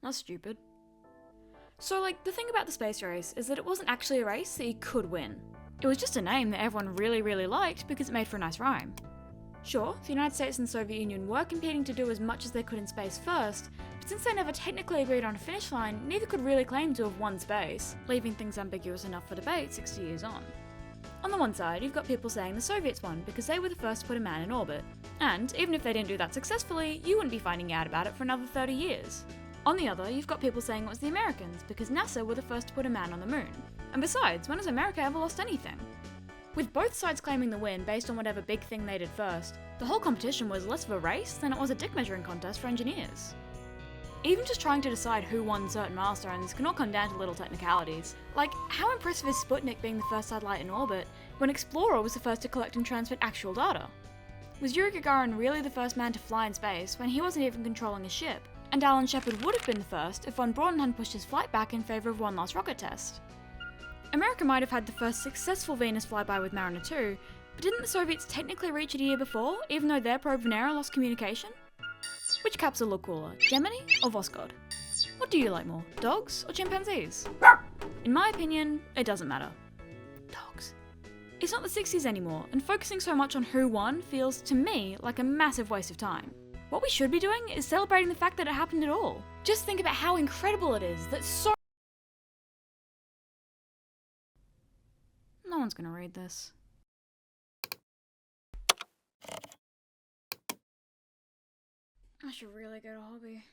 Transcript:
That's stupid. So, the thing about the space race is that it wasn't actually a race that you could win. It was just a name that everyone really liked because it made for a nice rhyme. Sure, the United States and the Soviet Union were competing to do as much as they could in space first, but since they never technically agreed on a finish line, neither could really claim to have won space, leaving things ambiguous enough for debate 60 years on. On the one side, you've got people saying the Soviets won because they were the first to put a man in orbit, and even if they didn't do that successfully, you wouldn't be finding out about it for another 30 years. On the other, you've got people saying it was the Americans because NASA were the first to put a man on the moon. And besides, when has America ever lost anything? With both sides claiming the win based on whatever big thing they did first, the whole competition was less of a race than it was a dick measuring contest for engineers. Even just trying to decide who won certain milestones can all come down to little technicalities. Like, how impressive is Sputnik being the first satellite in orbit when Explorer was the first to collect and transmit actual data? Was Yuri Gagarin really the first man to fly in space when he wasn't even controlling a ship? And Alan Shepard would have been the first if von Braun hadn't pushed his flight back in favour of one last rocket test. America might have had the first successful Venus flyby with Mariner 2, but didn't the Soviets technically reach it a year before, even though their probe Venera lost communication? Which capsule look cooler, Gemini or Voskhod? What do you like more, dogs or chimpanzees? In my opinion, it doesn't matter. Dogs. It's not the 60s anymore, and focusing so much on who won feels, to me, like a massive waste of time. What we should be doing is celebrating the fact that it happened at all. Just think about how incredible it is that so... No one's gonna read this. I should really get a hobby.